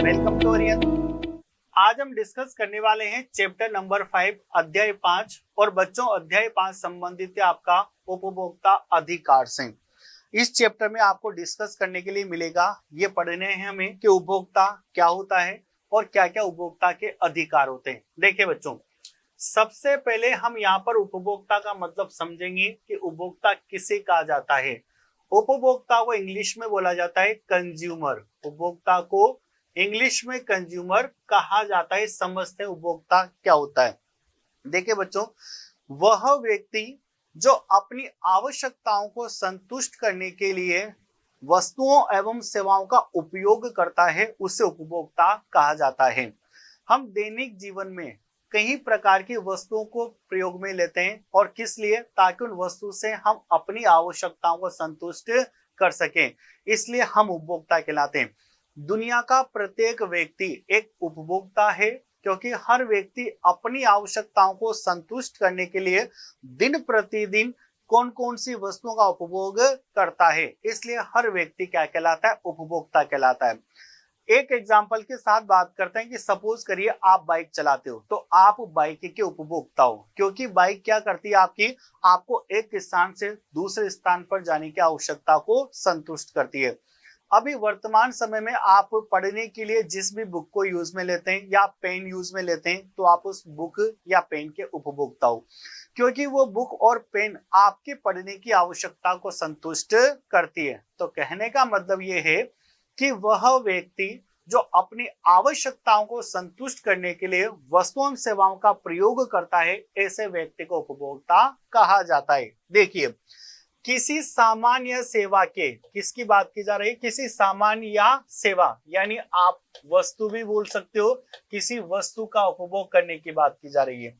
Welcome to Orion. आज हम discuss करने वाले हैं चैप्टर नंबर 5 अध्याय 5 और बच्चों अध्याय 5 संबंधित है आपका उपभोक्ता अधिकार से। इस चैप्टर में आपको डिस्कस करने के लिए मिलेगा, ये पढ़ने हैं हमें कि उपभोक्ता क्या होता है और क्या क्या उपभोक्ता के अधिकार होते हैं। देखिए बच्चों, सबसे पहले हम यहाँ पर उपभोक्ता का मतलब समझेंगे कि उपभोक्ता किसे कहा जाता है। उपभोक्ता को इंग्लिश में बोला जाता है कंज्यूमर। उपभोक्ता को इंग्लिश में कंज्यूमर कहा जाता है। समझते हैं उपभोक्ता क्या होता है। देखिए बच्चों, वह व्यक्ति जो अपनी आवश्यकताओं को संतुष्ट करने के लिए वस्तुओं एवं सेवाओं का उपयोग करता है, उसे उपभोक्ता कहा जाता है। हम दैनिक जीवन में कई प्रकार की वस्तुओं को प्रयोग में लेते हैं और किस लिए? ताकि उन वस्तु से हम अपनी आवश्यकताओं को संतुष्ट कर सकें, इसलिए हम उपभोक्ता कहलाते हैं। दुनिया का प्रत्येक व्यक्ति एक उपभोक्ता है, क्योंकि हर व्यक्ति अपनी आवश्यकताओं को संतुष्ट करने के लिए दिन प्रतिदिन कौन कौन सी वस्तुओं का उपभोग करता है, इसलिए हर व्यक्ति क्या कहलाता है? उपभोक्ता कहलाता है। एक एग्जाम्पल के साथ बात करते हैं कि सपोज करिए आप बाइक चलाते हो, तो आप बाइक के उपभोक्ता हो, क्योंकि बाइक क्या करती है? आपको एक स्थान से दूसरे स्थान पर जाने की आवश्यकता को संतुष्ट करती है। अभी वर्तमान समय में आप पढ़ने के लिए जिस भी बुक को यूज में लेते हैं या पेन यूज में लेते हैं, तो आप उस बुक या पेन के उपभोक्ता हो, क्योंकि वो बुक और पेन आपके पढ़ने की आवश्यकता को संतुष्ट करती है। तो कहने का मतलब ये है कि वह व्यक्ति जो अपनी आवश्यकताओं को संतुष्ट करने के लिए वस्तुओं एवं सेवाओं का प्रयोग करता है, ऐसे व्यक्ति को उपभोक्ता कहा जाता है। देखिए, किसी सामान्य सेवा के, किसकी बात की जा रही है? किसी सामान्य या सेवा, यानी आप वस्तु भी बोल सकते हो, किसी वस्तु का उपभोग करने की बात की जा रही है।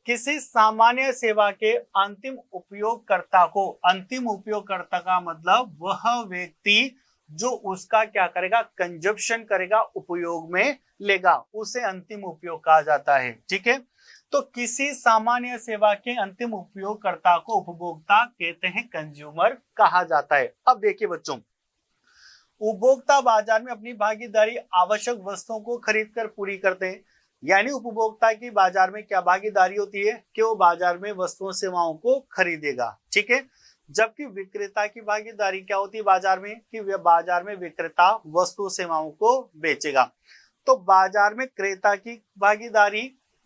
किसी सामान्य सेवा के अंतिम उपयोगकर्ता को, अंतिम उपयोगकर्ता का मतलब वह व्यक्ति जो उसका क्या करेगा? कंजप्शन करेगा, उपयोग में लेगा, उसे अंतिम उपयोग कहा जाता है। ठीक है, तो किसी सामान्य सेवा के अंतिम उपयोगकर्ता को उपभोक्ता कहते हैं, कंज्यूमर कहा जाता है। अब देखिए बच्चों, उपभोक्ता बाजार में अपनी भागीदारी आवश्यक वस्तुओं को खरीदकर पूरी करते हैं। यानी उपभोक्ता की बाजार में क्या भागीदारी होती है? कि वो बाजार में वस्तुओं सेवाओं को खरीदेगा। ठीक है, जबकि विक्रेता की भागीदारी क्या होती है बाजार में? कि बाजार में विक्रेता वस्तु सेवाओं को बेचेगा। तो बाजार में क्रेता की भागीदारी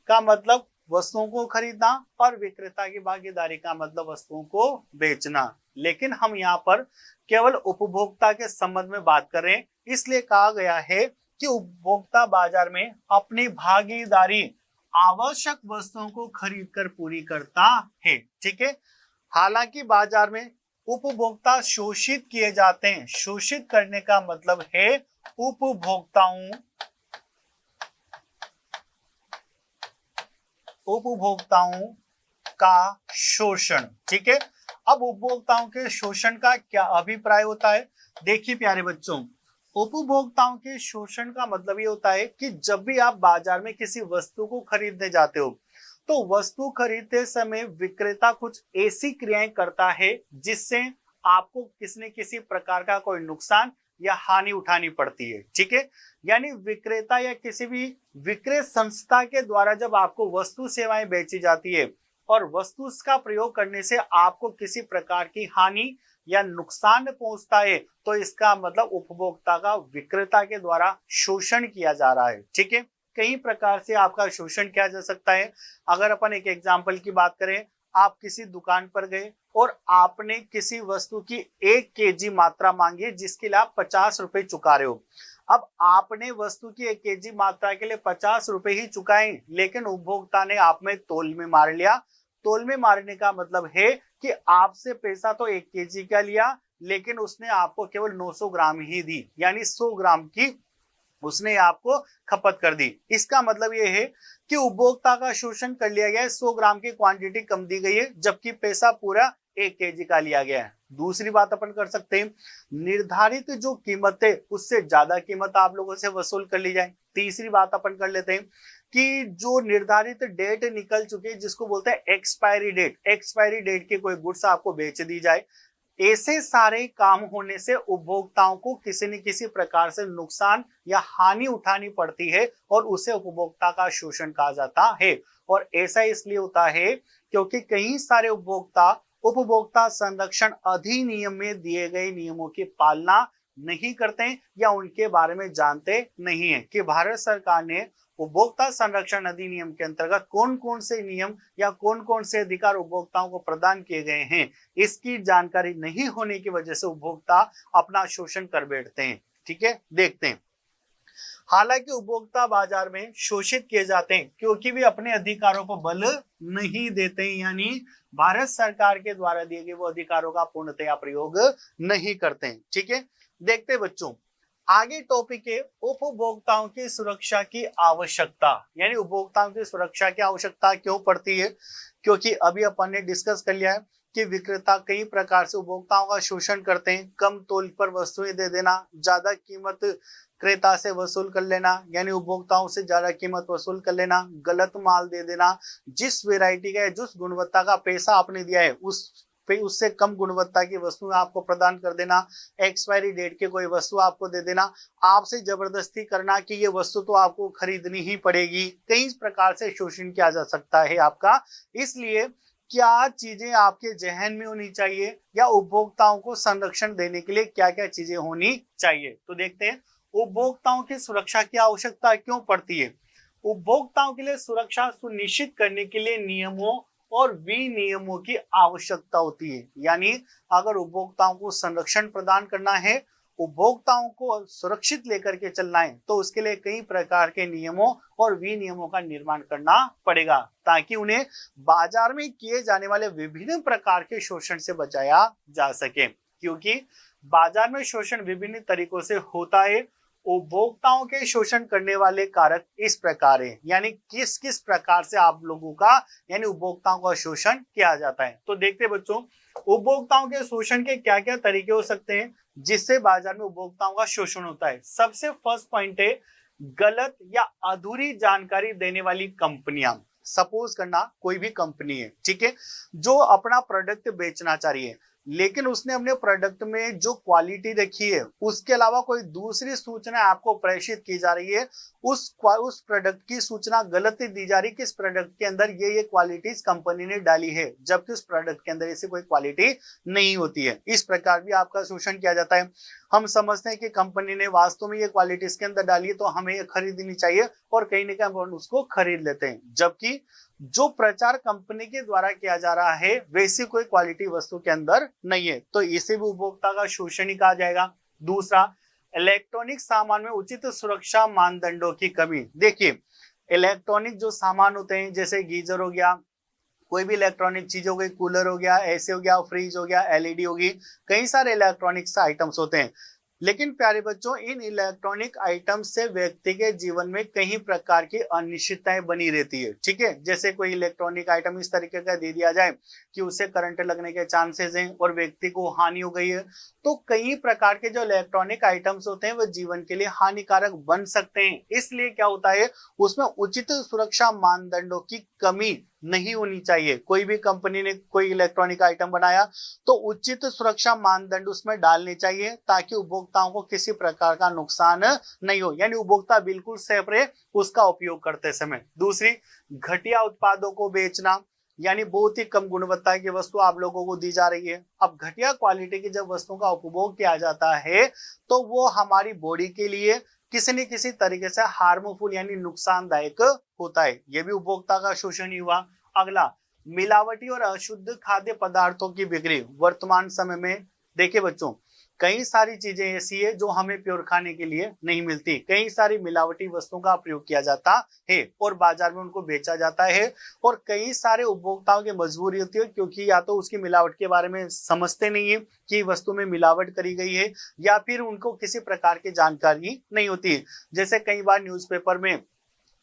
का मतलब वस्तुओं को खरीदना और विक्रेता की भागीदारी का मतलब वस्तुओं को बेचना। लेकिन हम यहाँ पर केवल उपभोक्ता के संबंध में बात कर रहे हैं, इसलिए कहा गया है कि उपभोक्ता बाजार में अपनी भागीदारी आवश्यक वस्तुओं को खरीदकर पूरी करता है। ठीक है, हालांकि बाजार में उपभोक्ता शोषित किए जाते हैं। शोषित करने का मतलब है उपभोक्ताओं का शोषण। ठीक है, अब उपभोक्ताओं के शोषण का क्या अभिप्राय होता है? देखिए प्यारे बच्चों, उपभोक्ताओं के शोषण का मतलब ये होता है कि जब भी आप बाजार में किसी वस्तु को खरीदने जाते हो, तो वस्तु खरीदते समय विक्रेता कुछ ऐसी क्रियाएं करता है जिससे आपको किसी न किसी प्रकार का कोई नुकसान या हानि उठानी पड़ती है। ठीक है, यानी विक्रेता या किसी भी विक्रय संस्था के द्वारा जब आपको वस्तु सेवाएं बेची जाती है और वस्तु का प्रयोग करने से आपको किसी प्रकार की हानि या नुकसान पहुंचता है, तो इसका मतलब उपभोक्ता का विक्रेता के द्वारा शोषण किया जा रहा है। ठीक है, कई प्रकार से आपका शोषण किया जा सकता है। अगर अपन एक एग्जाम्पल की बात करें, आप किसी दुकान पर गए और आपने किसी वस्तु की 1 kg मात्रा मांगी जिसके लिए आप 50 रुपए चुका रहे हो। अब आपने वस्तु की 1 kg मात्रा के लिए 50 रुपए ही चुकाए, लेकिन उपभोक्ता ने आप में तोल में मार लिया। तोल में मारने का मतलब है कि आपसे पैसा तो 1 kg का लिया, लेकिन उसने आपको केवल 900 ग्राम ही दी, यानी 100 ग्राम की उसने आपको खपत कर दी। इसका मतलब यह है कि उपभोक्ता का शोषण कर लिया गया है। 100 ग्राम की क्वांटिटी कम दी गई है, जबकि पैसा पूरा 1 kg का लिया गया है। दूसरी बात अपन कर सकते हैं, निर्धारित जो कीमत है उससे ज्यादा कीमत आप लोगों से वसूल कर ली जाए। तीसरी बात अपन कर लेते हैं कि जो निर्धारित डेट निकल चुकी है, जिसको बोलते हैं एक्सपायरी डेट, एक्सपायरी डेट के कोई गुड्स आपको बेच दी जाए। ऐसे सारे काम होने से उपभोक्ताओं को किसी न किसी प्रकार से नुकसान या हानि उठानी पड़ती है और उसे उपभोक्ता का शोषण कहा जाता है। और ऐसा इसलिए होता है क्योंकि कई सारे उपभोक्ता उपभोक्ता संरक्षण अधिनियम में दिए गए नियमों की पालना नहीं करते या उनके बारे में जानते नहीं है कि भारत सरकार ने उपभोक्ता संरक्षण अधिनियम के अंतर्गत कौन कौन से नियम या कौन कौन से अधिकार उपभोक्ताओं को प्रदान किए गए हैं। इसकी जानकारी नहीं होने की वजह से उपभोक्ता अपना शोषण कर बैठते हैं। ठीक है, देखते हैं। हालांकि उपभोक्ता बाजार में शोषित किए जाते हैं क्योंकि वे अपने अधिकारों पर बल नहीं देते, यानी भारत सरकार के द्वारा दिए गए वो अधिकारों का पूर्णतया प्रयोग नहीं करते हैं। ठीक है, देखते बच्चों, आगे टॉपिक है उपभोक्ताओं की सुरक्षा की आवश्यकता, यानी उपभोक्ताओं की सुरक्षा की आवश्यकता क्यों पड़ती है। क्योंकि अभी अपन ने डिस्कस कर लिया है कि विक्रेता कई प्रकार से उपभोक्ताओं का शोषण करते हैं। कम तोल पर वस्तुएं दे देना, ज्यादा कीमत क्रेता से वसूल कर लेना, यानी उपभोक्ताओं से ज्यादा कीमत वसूल कर लेना, गलत माल दे देना, जिस वैरायटी का जिस गुणवत्ता का पैसा आपने दिया है उससे कम गुणवत्ता की वस्तु आपको प्रदान कर देना, एक्सपायरी डेट की कोई वस्तु आपको दे देना, आपसे जबरदस्ती करना कि ये वस्तु तो आपको खरीदनी ही पड़ेगी। कई प्रकार से शोषण किया जा सकता है आपका। इसलिए क्या चीजें आपके जहन में होनी चाहिए या उपभोक्ताओं को संरक्षण देने के लिए क्या क्या चीजें होनी चाहिए, तो देखते हैं उपभोक्ताओं की सुरक्षा की आवश्यकता क्यों पड़ती है। उपभोक्ताओं के लिए सुरक्षा सुनिश्चित करने के लिए नियमों और विनियमों की आवश्यकता होती है। यानी अगर उपभोक्ताओं को संरक्षण प्रदान करना है, उपभोक्ताओं को सुरक्षित लेकर के चलना है, तो उसके लिए कई प्रकार के नियमों और विनियमों का निर्माण करना पड़ेगा ताकि उन्हें बाजार में किए जाने वाले विभिन्न प्रकार के शोषण से बचाया जा सके। क्योंकि बाजार में शोषण विभिन्न तरीकों से होता है। उपभोक्ताओं के शोषण करने वाले कारक इस प्रकार है, यानी किस किस प्रकार से आप लोगों का यानी उपभोक्ताओं का शोषण किया जाता है। तो देखते बच्चों, उपभोक्ताओं के शोषण के क्या क्या तरीके हो सकते हैं जिससे बाजार में उपभोक्ताओं का शोषण होता है। सबसे फर्स्ट पॉइंट है गलत या अधूरी जानकारी देने वाली कंपनियां। सपोज करना कोई भी कंपनी है, ठीक है, जो अपना प्रोडक्ट बेचना चाह रही है, लेकिन उसने अपने प्रोडक्ट में जो क्वालिटी रखी है उसके अलावा कोई दूसरी सूचना आपको प्रेषित की जा रही है, उस प्रोडक्ट की सूचना गलत दी जा रही है कि इस प्रोडक्ट के अंदर ये क्वालिटीज कंपनी ने डाली है, जबकि उस प्रोडक्ट के अंदर ऐसी कोई क्वालिटी नहीं होती है। इस प्रकार भी आपका शोषण किया जाता है। हम समझते हैं कि कंपनी ने वास्तव में ये क्वालिटी इसके अंदर डाली है तो हमें ये खरीदनी चाहिए, और कहीं ना कहीं हम उसको खरीद लेते हैं, जबकि जो प्रचार कंपनी के द्वारा किया जा रहा है वैसी कोई क्वालिटी वस्तु के अंदर नहीं है, तो इसे भी उपभोक्ता का शोषण ही कहा जाएगा। दूसरा, इलेक्ट्रॉनिक सामान में उचित सुरक्षा मानदंडों की कमी। देखिए, इलेक्ट्रॉनिक जो सामान होते हैं जैसे गीजर हो गया, कोई भी इलेक्ट्रॉनिक चीज हो गई, कूलर हो गया, एसी हो गया, फ्रिज हो गया, एलईडी होगी, कई सारे इलेक्ट्रॉनिक्स आइटम्स होते हैं। लेकिन प्यारे बच्चों, इन इलेक्ट्रॉनिक आइटम से व्यक्ति के जीवन में कई प्रकार की अनिश्चितताएं बनी रहती है। ठीक है, जैसे कोई इलेक्ट्रॉनिक आइटम इस तरीके का दे दिया जाए कि उसे करंट लगने के चांसेस हैं और व्यक्ति को हानि हो गई है, तो कई प्रकार के जो इलेक्ट्रॉनिक आइटम्स होते हैं वो जीवन के लिए हानिकारक बन सकते हैं। इसलिए क्या होता है, उसमें उचित सुरक्षा मानदंडों की कमी नहीं होनी चाहिए। कोई भी कंपनी ने कोई इलेक्ट्रॉनिक आइटम बनाया तो उचित सुरक्षा मानदंड उसमें डालने चाहिए ताकि उपभोक्ताओं को किसी प्रकार का नुकसान नहीं हो, यानी उपभोक्ता बिल्कुल सेफ रहे उसका उपयोग करते समय। दूसरी, घटिया उत्पादों को बेचना, यानी बहुत ही कम गुणवत्ता की वस्तु आप लोगों को दी जा रही है। अब घटिया क्वालिटी की जब वस्तुओं का उपभोग किया जाता है तो वो हमारी बॉडी के लिए किसी न किसी तरीके से हार्मफुल यानी नुकसानदायक होता है। यह भी उपभोक्ता का शोषण ही हुआ। अगला, मिलावटी और अशुद्ध खाद्य पदार्थों की बिक्री। वर्तमान समय में देखिए बच्चों, कई सारी चीजें ऐसी है जो हमें प्योर खाने के लिए नहीं मिलती, कई सारी मिलावटी वस्तुओं का प्रयोग किया जाता है और बाजार में उनको बेचा जाता है, और कई सारे उपभोक्ताओं की मजबूरी होती है क्योंकि या तो उसकी मिलावट के बारे में समझते नहीं है कि वस्तु में मिलावट करी गई है, या फिर उनको किसी प्रकार की जानकारी नहीं होती है। जैसे कई बार न्यूज़पेपर में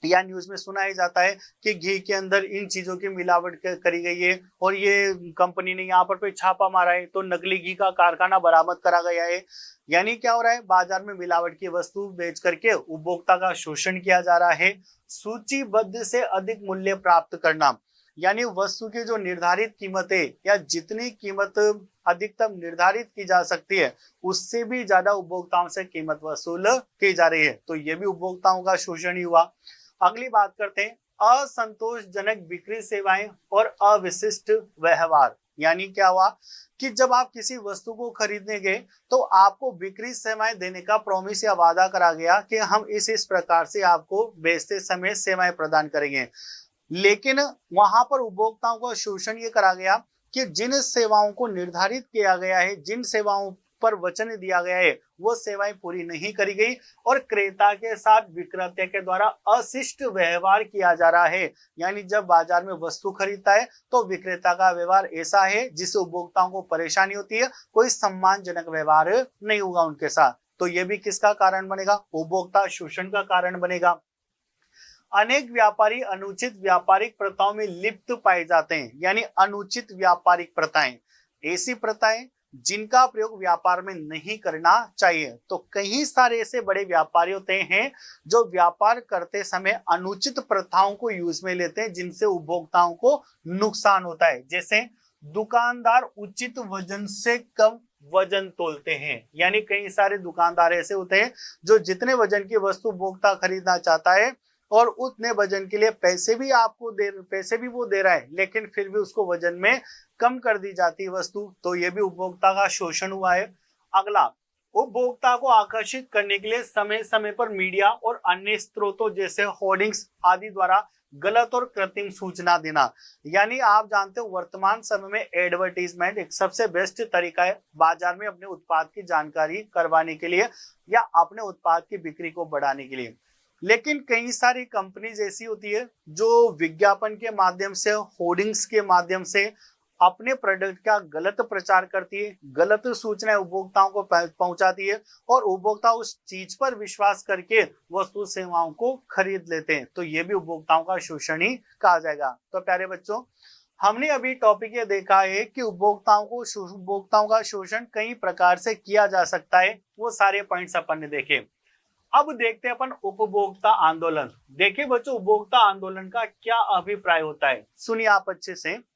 या न्यूज में सुना ही जाता है कि घी के अंदर इन चीजों की मिलावट करी गई है और ये कंपनी ने यहाँ पर छापा मारा है तो नकली घी का कारखाना बरामद करा गया है। यानी क्या हो रहा है, बाजार में मिलावट की वस्तु बेच करके उपभोक्ता का शोषण किया जा रहा है। सूचीबद्ध से अधिक मूल्य प्राप्त करना, यानी वस्तु की जो निर्धारित कीमत है या जितनी कीमत अधिकतम निर्धारित की जा सकती है उससे भी ज्यादा उपभोक्ताओं से कीमत वसूल की जा रही है, तो ये भी उपभोक्ताओं का शोषण ही हुआ। अगली बात करते हैं असंतोषजनक बिक्री सेवाएं और अविशिष्ट व्यवहार। यानी क्या हुआ कि जब आप किसी वस्तु को खरीदने गए तो आपको बिक्री सेवाएं देने का प्रॉमिस या वादा करा गया कि हम इस प्रकार से आपको बेचते समय सेवाएं प्रदान करेंगे, लेकिन वहां पर उपभोक्ताओं का शोषण ये करा गया कि जिन सेवाओं को निर्धारित किया गया है, जिन सेवाओं पर वचन दिया गया है वो सेवाएं पूरी नहीं करी गई और क्रेता के साथ विक्रेता के द्वारा अशिष्ट व्यवहार किया जा रहा है। यानी जब बाजार में वस्तु खरीदता है तो विक्रेता का व्यवहार ऐसा है जिससे उपभोक्ताओं को परेशानी होती है, कोई सम्मानजनक व्यवहार नहीं होगा उनके साथ, तो ये भी किसका कारण बनेगा? उपभोक्ता शोषण का कारण बनेगा। अनेक व्यापारी अनुचित व्यापारिक प्रथाओं में लिप्त पाए जाते हैं। यानी अनुचित व्यापारिक प्रथाएं, ऐसी प्रथाएं जिनका प्रयोग व्यापार में नहीं करना चाहिए। तो कई सारे ऐसे बड़े व्यापारी होते हैं जो व्यापार करते समय अनुचित प्रथाओं को यूज में लेते हैं जिनसे उपभोक्ताओं को नुकसान होता है। जैसे दुकानदार उचित वजन से कम वजन तोलते हैं। यानी कई सारे दुकानदार ऐसे होते हैं जो जितने वजन की वस्तु उपभोक्ता खरीदना चाहता है और उतने वजन के लिए पैसे भी वो दे रहा है, लेकिन फिर भी उसको वजन में कम कर दी जाती है वस्तु, तो ये भी उपभोक्ता का शोषण हुआ है। अगला, उपभोक्ता को आकर्षित करने के लिए समय समय पर मीडिया और अन्य स्रोतों जैसे होर्डिंग्स आदि द्वारा गलत और कृत्रिम सूचना देना। यानी आप जानते हो वर्तमान समय में एडवर्टीजमेंट एक सबसे बेस्ट तरीका है बाजार में अपने उत्पाद की जानकारी करवाने के लिए या अपने उत्पाद की बिक्री को बढ़ाने के लिए। लेकिन कई सारी कंपनीज ऐसी होती है जो विज्ञापन के माध्यम से, होर्डिंग्स के माध्यम से अपने प्रोडक्ट का गलत प्रचार करती है, गलत सूचनाएं उपभोक्ताओं को पहुंचाती है और उपभोक्ता उस चीज पर विश्वास करके वस्तु सेवाओं को खरीद लेते हैं, तो ये भी उपभोक्ताओं का शोषण ही कहा जाएगा। तो प्यारे बच्चों, हमने अभी टॉपिक ये देखा है कि उपभोक्ताओं का शोषण कई प्रकार से किया जा सकता है, वो सारे पॉइंट्स अपन ने देखे। अब देखते हैं अपन उपभोक्ता आंदोलन। देखिए बच्चों, उपभोक्ता आंदोलन का क्या अभिप्राय होता है, सुनिए आप अच्छे से।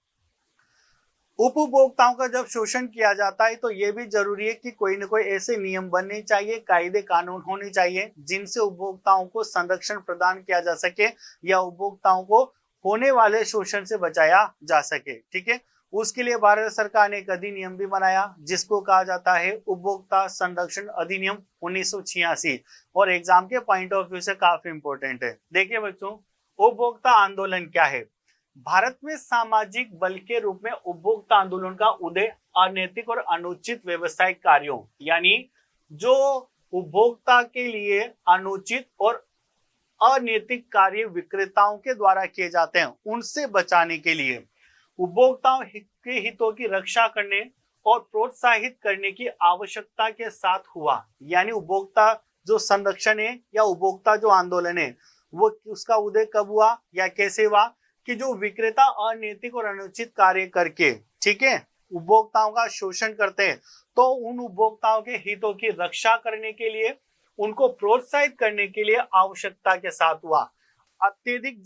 उपभोक्ताओं का जब शोषण किया जाता है तो यह भी जरूरी है कि कोई न कोई ऐसे नियम बनने चाहिए, कायदे कानून होने चाहिए जिनसे उपभोक्ताओं को संरक्षण प्रदान किया जा सके या उपभोक्ताओं को होने वाले शोषण से बचाया जा सके। ठीक है, उसके लिए भारत सरकार ने एक अधिनियम भी बनाया जिसको कहा जाता है उपभोक्ता संरक्षण अधिनियम 1986 और एग्जाम के पॉइंट ऑफ व्यू से काफी इंपॉर्टेंट है। देखिए बच्चों, उपभोक्ता आंदोलन क्या है? भारत में सामाजिक बल के रूप में उपभोक्ता आंदोलन का उदय अनैतिक और अनुचित व्यवसायिक कार्यों, यानी जो उपभोक्ता के लिए अनुचित और अनैतिक कार्य विक्रेताओं के द्वारा किए जाते हैं उनसे बचाने के लिए उपभोक्ताओं के हितों की रक्षा करने और प्रोत्साहित करने की आवश्यकता के साथ हुआ। यानी उपभोक्ता जो संरक्षण है या उपभोक्ता जो आंदोलन है वो उसका उदय कब हुआ या कैसे हुआ कि जो विक्रेता अनैतिक और अनुचित कार्य करके, ठीक है, उपभोक्ताओं का शोषण करते हैं, तो उन उपभोक्ताओं के हितों की रक्षा करने के लिए, उनको प्रोत्साहित करने के लिए आवश्यकता के साथ हुआ। अत्यधिक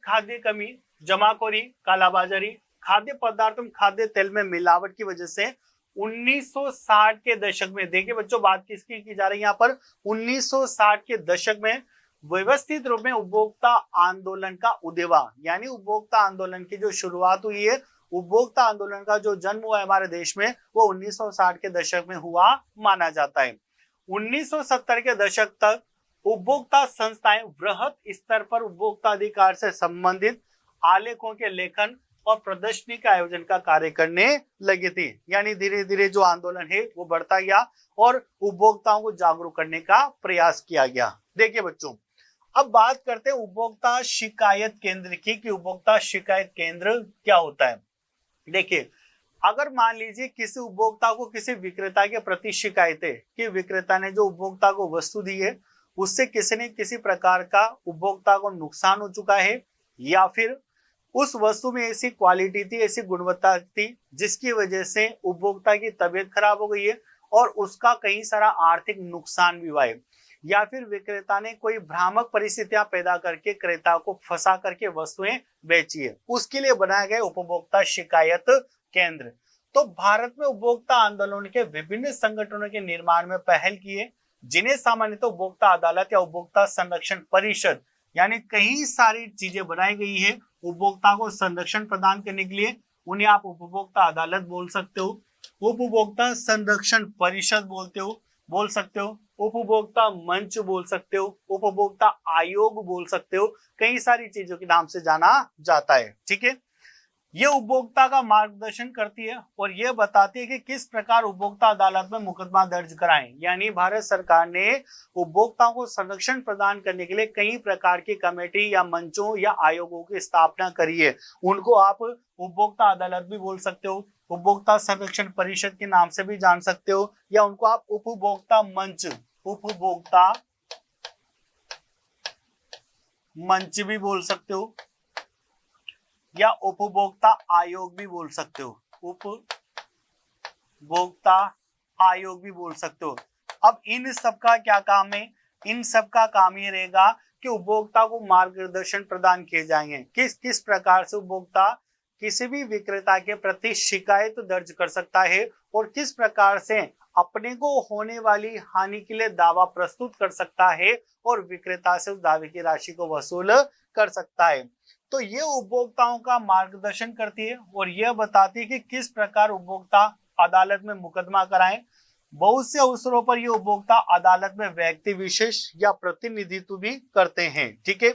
खाद्य कमी, जमाखोरी, कालाबाजारी, खाद्य पदार्थों में खाद्य तेल में मिलावट की वजह से 1960 के दशक में, देखिए बच्चों बात किसकी की जा रही है यहाँ पर, 1960 के दशक में व्यवस्थित रूप में उपभोक्ता आंदोलन का उदय हुआ। यानी उपभोक्ता आंदोलन की जो शुरुआत हुई है, उपभोक्ता आंदोलन का जो जन्म हुआ है हमारे देश में वो 1960 के दशक में हुआ माना जाता है। 1970 के दशक तक उपभोक्ता संस्थाएं वृहत स्तर पर उपभोक्ता अधिकार से संबंधित आलेखों के लेखन और प्रदर्शनी का आयोजन का कार्य करने लगी थी। यानी धीरे धीरे जो आंदोलन है वो बढ़ता गया और उपभोक्ताओं को जागरूक करने का प्रयास किया गया। देखिए बच्चों, अब बात करते हैं उपभोक्ता शिकायत केंद्र की कि उपभोक्ता शिकायत केंद्र क्या होता है। देखिए, अगर मान लीजिए किसी उपभोक्ता को किसी विक्रेता के प्रति शिकायत है कि विक्रेता ने जो उपभोक्ता को वस्तु दी है उससे किसी न किसी प्रकार का उपभोक्ता को नुकसान हो चुका है या फिर उस वस्तु में ऐसी क्वालिटी थी, ऐसी गुणवत्ता थी जिसकी वजह से उपभोक्ता की तबीयत खराब हो गई है और उसका कई सारा आर्थिक नुकसान भी हुआ है। या फिर विक्रेता ने कोई भ्रामक परिस्थितियां पैदा करके क्रेता को फंसा करके वस्तुएं बेची है, उसके लिए बनाया गया उपभोक्ता शिकायत केंद्र। तो भारत में उपभोक्ता आंदोलन के विभिन्न संगठनों के निर्माण में पहल की है, जिन्हें सामान्यतः उपभोक्ता अदालत या उपभोक्ता संरक्षण परिषद, यानी कई सारी चीजें बनाई गई है उपभोक्ता को संरक्षण प्रदान करने के लिए। उन्हें आप उपभोक्ता अदालत बोल सकते हो, उपभोक्ता संरक्षण परिषद बोल सकते हो, उपभोक्ता मंच बोल सकते हो, उपभोक्ता आयोग बोल सकते हो, कई सारी चीजों के नाम से जाना जाता है। ठीक है, ये उपभोक्ता का मार्गदर्शन करती है और ये बताती है कि किस प्रकार उपभोक्ता अदालत में मुकदमा दर्ज कराएं। यानी भारत सरकार ने उपभोक्ताओं को संरक्षण प्रदान करने के लिए कई प्रकार की कमेटी या मंचों या आयोगों की स्थापना करी है। उनको आप उपभोक्ता अदालत भी बोल सकते हो, उपभोक्ता संरक्षण परिषद के नाम से भी जान सकते हो, या उनको आप उपभोक्ता मंच भी बोल सकते हो, या उपभोक्ता आयोग भी बोल सकते हो, उपभोक्ता आयोग भी बोल सकते हो। अब इन सबका क्या काम है? इन सबका काम ये रहेगा कि उपभोक्ता को मार्गदर्शन प्रदान किए जाएंगे, किस प्रकार से उपभोक्ता किसी भी विक्रेता के प्रति शिकायत दर्ज कर सकता है और किस प्रकार से अपने को होने वाली हानि के लिए दावा प्रस्तुत कर सकता है और विक्रेता से उस दावे की राशि को वसूल कर सकता है। तो ये उपभोक्ताओं का मार्गदर्शन करती है और यह बताती है कि किस प्रकार उपभोक्ता अदालत में मुकदमा कराएं। बहुत से अवसरों पर ये उपभोक्ता अदालत में व्यक्ति विशेष या प्रतिनिधित्व भी करते हैं। ठीक है,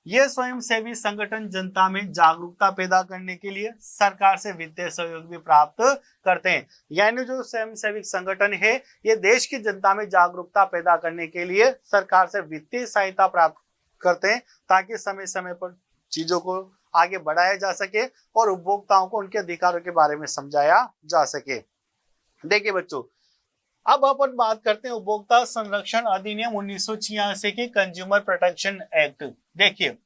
ये स्वयंसेवी संगठन जनता में जागरूकता पैदा करने के लिए सरकार से वित्तीय सहयोग भी प्राप्त करते हैं। यानी जो स्वयंसेवी संगठन है ये देश की जनता में जागरूकता पैदा करने के लिए सरकार से वित्तीय सहायता प्राप्त करते हैं, ताकि समय समय पर चीजों को आगे बढ़ाया जा सके और उपभोक्ताओं को उनके अधिकारों के बारे में समझाया जा सके। देखिए बच्चों, अब अपन बात करते हैं उपभोक्ता संरक्षण अधिनियम 1986 की कंज्यूमर प्रोटेक्शन एक्ट। देखिए,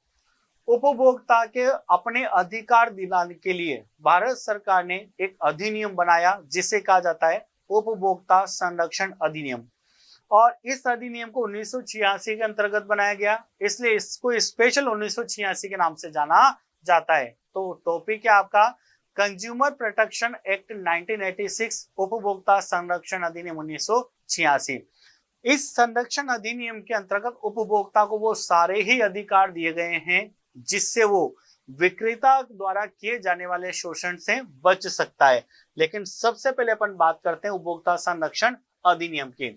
उपभोक्ता के अपने अधिकार दिलाने के लिए भारत सरकार ने एक अधिनियम बनाया जिसे कहा जाता है उपभोक्ता संरक्षण अधिनियम, और इस अधिनियम को 1986 के अंतर्गत बनाया गया, इसलिए इसको स्पेशल 1986 के नाम से जाना जाता है। तो टॉपिक है आपका कंज्यूमर प्रोटेक्शन एक्ट 1986, उपभोक्ता संरक्षण अधिनियम 1986। इस संरक्षण अधिनियम के अंतर्गत उपभोक्ता को वो सारे ही अधिकार दिए गए हैं जिससे वो विक्रेता द्वारा किए जाने वाले शोषण से बच सकता है। लेकिन सबसे पहले अपन बात करते हैं उपभोक्ता संरक्षण अधिनियम की।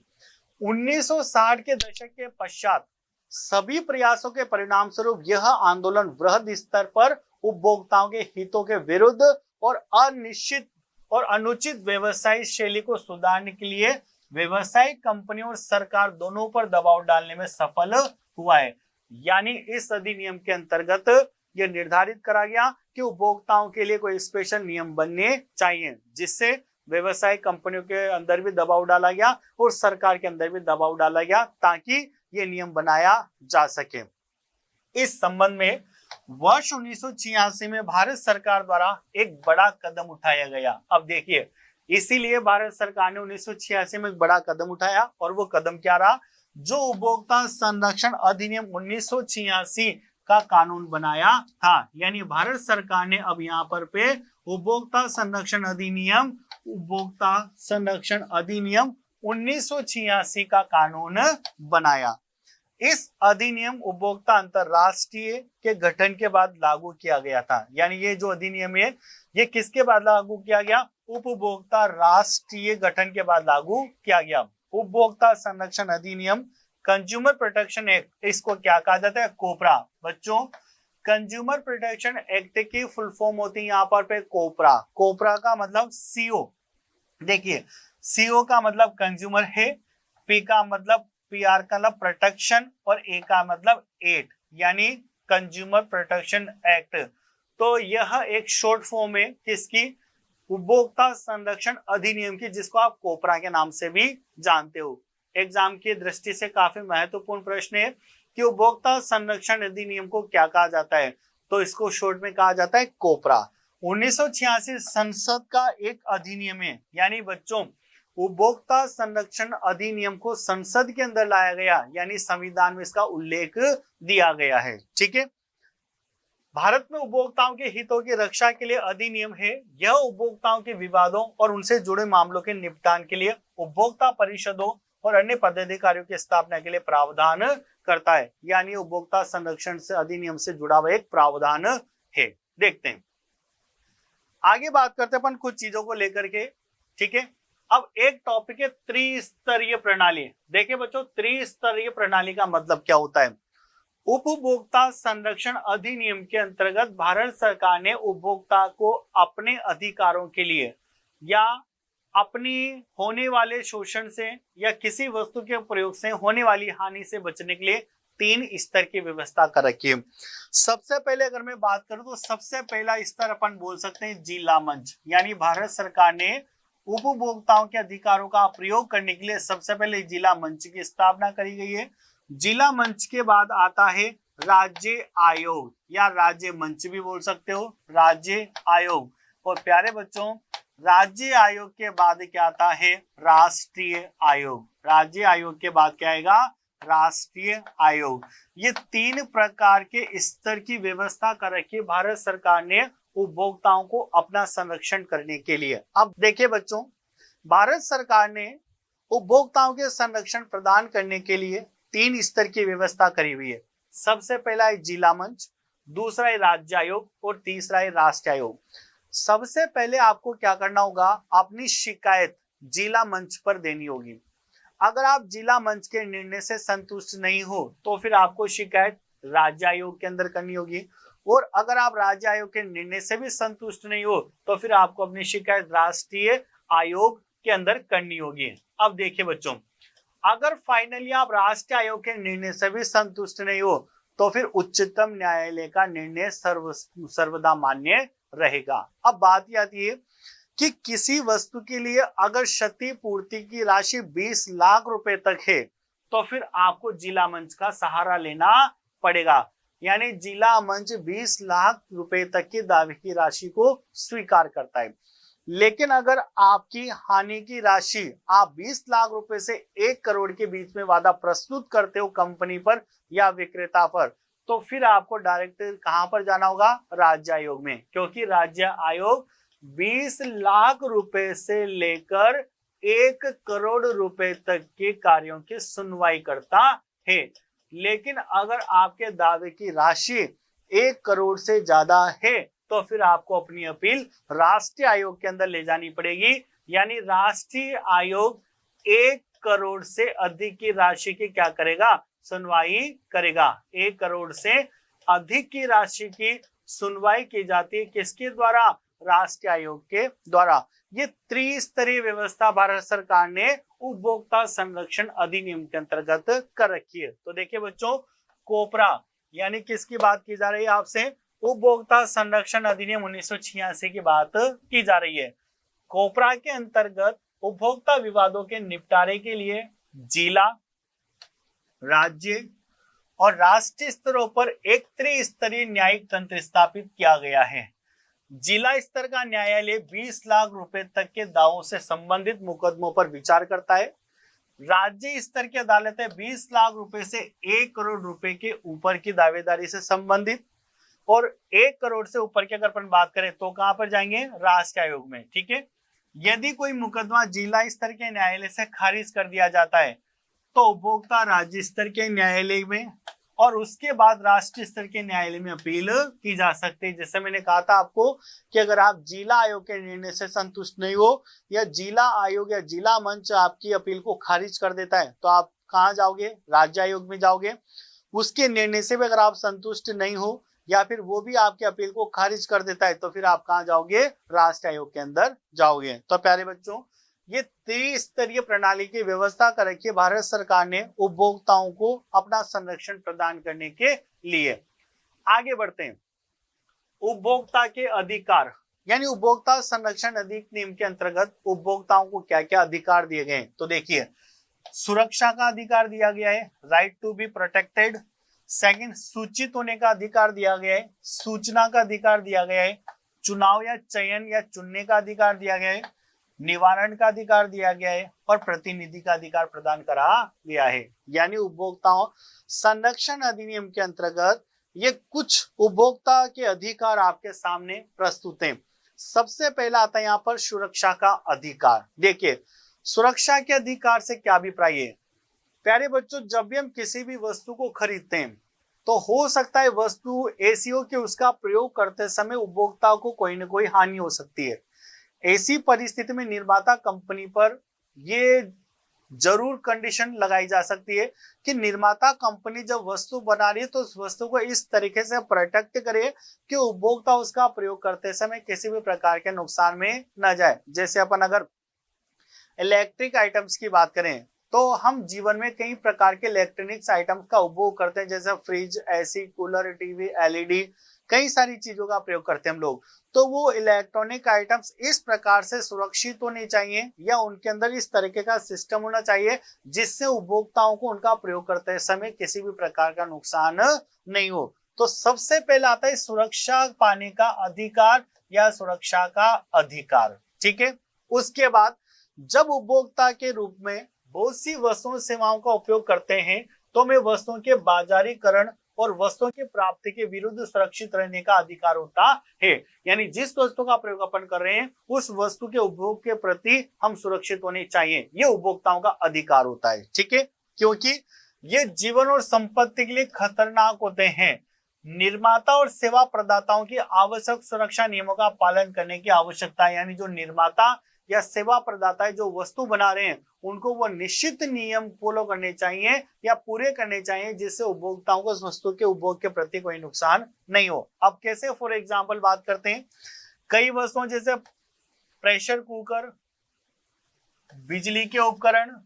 1960 के दशक के पश्चात सभी प्रयासों के परिणाम स्वरूप यह आंदोलन वृहद स्तर पर उपभोक्ताओं के हितों के विरुद्ध और अनिश्चित और अनुचित व्यवसायिक शैली को सुधारने के लिए व्यवसायिक कंपनियों और सरकार दोनों पर दबाव डालने में सफल हुआ है। यानी इस अधिनियम के अंतर्गत यह निर्धारित करा गया कि उपभोक्ताओं के लिए कोई स्पेशल नियम बनने चाहिए, जिससे व्यवसायिक कंपनियों के अंदर भी दबाव डाला गया और सरकार के अंदर भी दबाव डाला गया ताकि ये नियम बनाया जा सके। इस संबंध में वर्ष 1986 में भारत सरकार द्वारा एक बड़ा कदम उठाया गया। अब देखिए, इसीलिए भारत सरकार ने 1986 में एक बड़ा कदम उठाया, और वो कदम क्या रहा? जो उपभोक्ता संरक्षण अधिनियम 1986 का कानून बनाया था। यानी भारत सरकार ने अब यहाँ पर पे उपभोक्ता संरक्षण अधिनियम 1986 का कानून बनाया। इस अधिनियम उपभोक्ता अंतरराष्ट्रीय के गठन के बाद लागू किया गया था। यानी ये जो अधिनियम है ये किसके बाद लागू किया गया? उपभोक्ता राष्ट्रीय गठन के बाद लागू किया गया। उपभोक्ता संरक्षण अधिनियम कंज्यूमर प्रोटेक्शन एक्ट, इसको क्या कहा जाता है? कोपरा। बच्चों, कंज्यूमर प्रोटेक्शन एक्ट की फुल फॉर्म होती है यहाँ पर कोपरा। कोपरा का मतलब सीओ। देखिए, सीओ का मतलब कंज्यूमर है, पी का मतलब पीआर का मतलब प्रोटेक्शन, और ए का मतलब एट, यानी कंज्यूमर प्रोटेक्शन एक्ट। तो यह एक शॉर्ट फॉर्म है किसकी? उपभोक्ता संरक्षण अधिनियम की, जिसको आप कोपरा के नाम से भी जानते हो। एग्जाम की दृष्टि से काफी महत्वपूर्ण प्रश्न है कि उपभोक्ता संरक्षण अधिनियम को क्या कहा जाता है, तो इसको शॉर्ट में कहा जाता है कोपरा। 1986 संसद का एक अधिनियम है। यानी बच्चों, उपभोक्ता संरक्षण अधिनियम को संसद के अंदर लाया गया, यानी संविधान में इसका उल्लेख दिया गया है। ठीक है, भारत में उपभोक्ताओं के हितों की रक्षा के लिए अधिनियम है। यह उपभोक्ताओं के विवादों और उनसे जुड़े मामलों के निपटान के लिए उपभोक्ता परिषदों और अन्य पदाधिकारियों की स्थापना के लिए प्रावधान करता है, यानी उपभोक्ता संरक्षण से अधिनियम से जुड़ा हुआ एक प्रावधान है। देखते हैं, आगे बात करते हैं अपन कुछ चीजों को लेकर के। ठीक है, अब एक टॉपिक है त्रिस्तरीय प्रणाली। देखिए बच्चों, त्रिस्तरीय प्रणाली का मतलब क्या होता है। उपभोक्ता संरक्षण अधिनियम के अंतर्गत भारत सरकार ने उपभोक्ता को अपने अधिकारों के लिए या अपनी होने वाले शोषण से या किसी वस्तु के प्रयोग से होने वाली हानि से बचने के लिए 3 स्तर की व्यवस्था कर रखी है। सबसे पहले अगर मैं बात करूं तो सबसे पहला स्तर अपन बोल सकते हैं जिला मंच, यानी भारत सरकार ने उपभोक्ताओं के अधिकारों का प्रयोग करने के लिए सबसे पहले जिला मंच की स्थापना करी गई है। जिला मंच के बाद आता है राज्य आयोग या राज्य मंच भी बोल सकते हो, राज्य आयोग। और प्यारे बच्चों, राज्य आयोग के बाद क्या आता है, राष्ट्रीय आयोग। राज्य आयोग के बाद क्या आएगा, राष्ट्रीय आयोग। ये 3 प्रकार के स्तर की व्यवस्था कर रखी है भारत सरकार ने उपभोक्ताओं को अपना संरक्षण करने के लिए। अब देखिए बच्चों, भारत सरकार ने उपभोक्ताओं के संरक्षण प्रदान करने के लिए 3 स्तर की व्यवस्था करी हुई है। सबसे पहला है जिला मंच, दूसरा है राज्य आयोग और तीसरा है राष्ट्रीय आयोग। सबसे पहले आपको क्या करना होगा, अपनी शिकायत जिला मंच पर देनी होगी। अगर आप जिला मंच के निर्णय से संतुष्ट नहीं हो तो फिर आपको शिकायत राज्य आयोग के अंदर करनी होगी, और अगर आप राज्य आयोग के निर्णय से भी संतुष्ट नहीं हो तो फिर आपको अपनी शिकायत राष्ट्रीय आयोग के अंदर करनी होगी। अब देखिए बच्चों, अगर फाइनली आप राष्ट्रीय आयोग के निर्णय से भी संतुष्ट नहीं हो तो फिर उच्चतम न्यायालय का निर्णय सर्वदा मान्य रहेगा। अब बात आती है कि किसी वस्तु के लिए अगर क्षतिपूर्ति की राशि 20 लाख रुपए तक है तो फिर आपको जिला मंच का सहारा लेना पड़ेगा, यानी जिला मंच 20 लाख रुपए तक की दावे की राशि को स्वीकार करता है। लेकिन अगर आपकी हानि की राशि आप 20 लाख रुपए से 1 करोड़ के बीच में वादा प्रस्तुत करते हो कंपनी पर या विक्रेता पर, तो फिर आपको डायरेक्ट कहां पर जाना होगा, राज्य आयोग में, क्योंकि राज्य आयोग 20 लाख रुपए से लेकर 1 करोड़ रुपए तक के कार्यों की सुनवाई करता है। लेकिन अगर आपके दावे की राशि 1 करोड़ से ज्यादा है तो फिर आपको अपनी अपील राष्ट्रीय आयोग के अंदर ले जानी पड़ेगी, यानी राष्ट्रीय आयोग 1 करोड़ से अधिक की राशि की क्या करेगा, सुनवाई करेगा। 1 करोड़ से अधिक की राशि की सुनवाई की जाती है किसके द्वारा, राष्ट्रीय आयोग के द्वारा। ये त्रिस्तरीय व्यवस्था भारत सरकार ने उपभोक्ता संरक्षण अधिनियम के अंतर्गत कर रखी है। तो देखिए बच्चों, कोपरा यानी किसकी बात की जा रही है आपसे, उपभोक्ता संरक्षण अधिनियम 1986 की बात की जा रही है। कोपरा के अंतर्गत उपभोक्ता विवादों के निपटारे के लिए जिला, राज्य और राष्ट्रीय स्तरों पर एक त्रिस्तरीय न्यायिक तंत्र स्थापित किया गया है। जिला स्तर का न्यायालय 20 लाख रुपए तक के दावों से संबंधित मुकदमों पर विचार करता है। राज्य स्तर की अदालतें 20 लाख रुपए से 1 करोड़ रुपए के ऊपर की दावेदारी से संबंधित, और 1 करोड़ से ऊपर की अगर अपन बात करें तो कहां पर जाएंगे, राष्ट्रीय आयोग में। ठीक है, यदि कोई मुकदमा जिला स्तर के न्यायालय से खारिज कर दिया जाता है तो उपभोक्ता राज्य स्तर के न्यायालय में और उसके बाद राष्ट्रीय स्तर के न्यायालय में अपील की जा सकती है। जैसे मैंने कहा था आपको कि अगर आप जिला आयोग के निर्णय से संतुष्ट नहीं हो या जिला आयोग या जिला मंच आपकी अपील को खारिज कर देता है तो आप कहाँ जाओगे, राज्य आयोग में जाओगे। उसके निर्णय से भी अगर आप संतुष्ट नहीं हो या फिर वो भी आपके अपील को खारिज कर देता है तो फिर आप कहाँ जाओगे, राष्ट्रीय आयोग के अंदर जाओगे। तो प्यारे बच्चों, ये त्रिस्तरीय प्रणाली की व्यवस्था कर रखी है भारत सरकार ने उपभोक्ताओं को अपना संरक्षण प्रदान करने के लिए। आगे बढ़ते हैं, उपभोक्ता के अधिकार यानी उपभोक्ता संरक्षण अधिनियम के अंतर्गत उपभोक्ताओं को क्या क्या अधिकार दिए गए हैं। तो देखिए, सुरक्षा का अधिकार दिया गया है, right to be protected. Second, सूचित होने का अधिकार दिया गया है, सूचना का अधिकार दिया गया है, चुनाव या चयन या चुनने का अधिकार दिया गया है, निवारण का अधिकार दिया गया है और प्रतिनिधि का अधिकार प्रदान करा गया है। यानी उपभोक्ताओं संरक्षण अधिनियम के अंतर्गत ये कुछ उपभोक्ता के अधिकार आपके सामने प्रस्तुत हैं। सबसे पहला आता है यहाँ पर सुरक्षा का अधिकार। देखिए सुरक्षा के अधिकार से क्या अभिप्राय है। प्यारे बच्चों, जब भी हम किसी भी वस्तु को खरीदते हैं तो हो सकता है वस्तु ऐसी हो कि उसका प्रयोग करते समय उपभोक्ता को कोई न कोई हानि हो सकती है। ऐसी परिस्थिति में निर्माता कंपनी पर ये जरूर कंडीशन लगाई जा सकती है कि निर्माता कंपनी जब वस्तु बना रही है तो उस वस्तु को इस तरीके से प्रोटेक्ट करे कि उपभोक्ता उसका प्रयोग करते समय किसी भी प्रकार के नुकसान में न जाए। जैसे अपन अगर इलेक्ट्रिक आइटम्स की बात करें तो हम जीवन में कई प्रकार के इलेक्ट्रॉनिक्स आइटम्स का उपभोग करते हैं, जैसे fridge, AC, cooler, TV, LED, कई सारी चीजों का प्रयोग करते हैं हम लोग। तो वो इलेक्ट्रॉनिक आइटम्स इस प्रकार से सुरक्षित होने चाहिए या उनके अंदर इस तरीके का सिस्टम होना चाहिए जिससे उपभोक्ताओं को उनका प्रयोग करते समय किसी भी प्रकार का नुकसान नहीं हो। तो सबसे पहला आता है सुरक्षा पाने का अधिकार या सुरक्षा का अधिकार। ठीक है, उसके बाद जब उपभोक्ता के रूप में बहुत सी वस्तुओं सेवाओं का उपयोग करते हैं तो हमें वस्तुओं के बाजारीकरण और वस्तुओं की प्राप्ति के विरुद्ध सुरक्षित रहने का अधिकार होता है। यानी जिस वस्तु का प्रयोग अपन कर रहे हैं उस वस्तु के उपभोग के प्रति हम सुरक्षित होने चाहिए, ये उपभोक्ताओं का अधिकार होता है। ठीक है, क्योंकि ये जीवन और संपत्ति के लिए खतरनाक होते हैं। निर्माता और सेवा प्रदाताओं की आवश्यक सुरक्षा नियमों का पालन करने की आवश्यकता है। यानी जो निर्माता या सेवा प्रदाता है जो वस्तु बना रहे हैं उनको वो निश्चित नियम फॉलो करने चाहिए या पूरे करने चाहिए जिससे उपभोक्ताओं को उस वस्तु के उपभोग के प्रति कोई नुकसान नहीं हो। अब कैसे, फॉर एग्जांपल बात करते हैं, कई वस्तुओं जैसे प्रेशर कुकर, बिजली के उपकरण,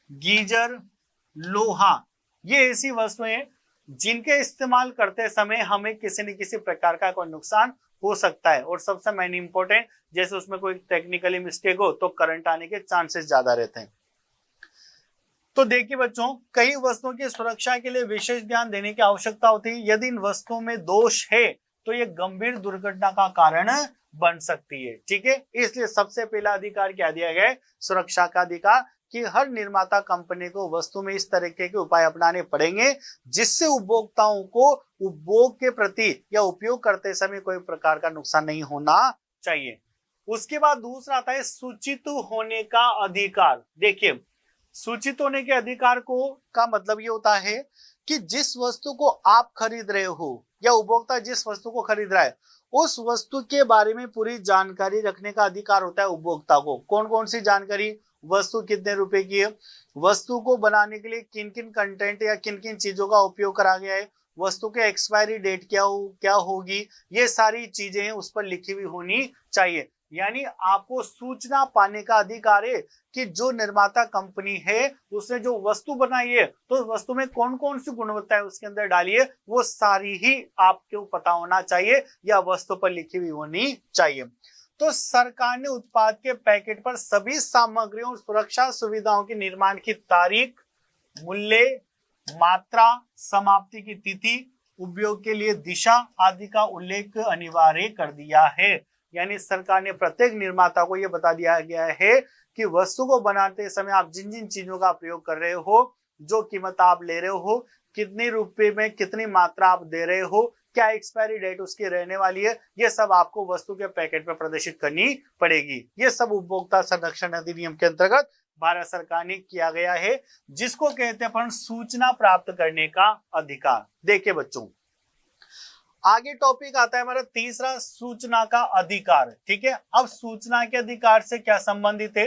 गीजर, लोहा, ये ऐसी वस्तुएं हैं जिनके इस्तेमाल करते समय हमें किसी न किसी प्रकार का कोई नुकसान हो सकता है। और सबसे मेन इंपॉर्टेंट, जैसे उसमें कोई टेक्निकली मिस्टेक हो तो करंट आने के चांसेस ज्यादा रहते हैं। तो देखिए बच्चों, कई वस्तुओं की सुरक्षा के लिए विशेष ध्यान देने की आवश्यकता होती है। यदि इन वस्तुओं में दोष है तो ये गंभीर दुर्घटना का कारण बन सकती है। ठीक है, इसलिए सबसे पहला अधिकार क्या दिया गया है, सुरक्षा का अधिकार, कि हर निर्माता कंपनी को वस्तु में इस तरीके के उपाय अपनाने पड़ेंगे जिससे उपभोक्ताओं को उपभोग के प्रति या उपयोग करते समय कोई प्रकार का नुकसान नहीं होना चाहिए। उसके बाद दूसरा आता है सूचित होने का अधिकार। देखिए, सूचित होने के अधिकार को का मतलब ये होता है कि जिस वस्तु को आप खरीद रहे हो या उपभोक्ता जिस वस्तु को खरीद रहा है उस वस्तु के बारे में पूरी जानकारी रखने का अधिकार होता है उपभोक्ता को। कौन कौन सी जानकारी, वस्तु कितने रुपए की है, वस्तु को बनाने के लिए किन किन कंटेंट या किन किन चीजों का उपयोग करा गया है, वस्तु के एक्सपायरी डेट क्या होगी, ये सारी चीजें उस पर लिखी हुई होनी चाहिए। यानी आपको सूचना पाने का अधिकार है कि जो निर्माता कंपनी है उसने जो वस्तु बनाई है तो वस्तु में कौन कौन सी गुणवत्ता उसके अंदर डाली है वो सारी ही आपको पता होना चाहिए या वस्तु पर लिखी हुई होनी चाहिए। तो सरकार ने उत्पाद के पैकेट पर सभी सामग्रियों और सुरक्षा सुविधाओं के निर्माण की तारीख, मूल्य, मात्रा, समाप्ति की तिथि, उपयोग के लिए दिशा आदि का उल्लेख अनिवार्य कर दिया है। यानी सरकार ने प्रत्येक निर्माता को यह बता दिया गया है कि वस्तु को बनाते समय आप जिन जिन चीजों का प्रयोग कर रहे हो, जो कीमत आप ले रहे हो, कितने रुपए में कितनी मात्रा आप दे रहे हो, क्या एक्सपायरी डेट उसकी रहने वाली है, ये सब आपको वस्तु के पैकेट में प्रदर्शित करनी पड़ेगी। ये सब उपभोक्ता संरक्षण अधिनियम के अंतर्गत भारत सरकार ने किया गया है, जिसको कहते हैं अपन सूचना प्राप्त करने का अधिकार। देखिए बच्चों, आगे टॉपिक आता है हमारा तीसरा, सूचना का अधिकार। ठीक है, अब सूचना के अधिकार से क्या संबंधित है।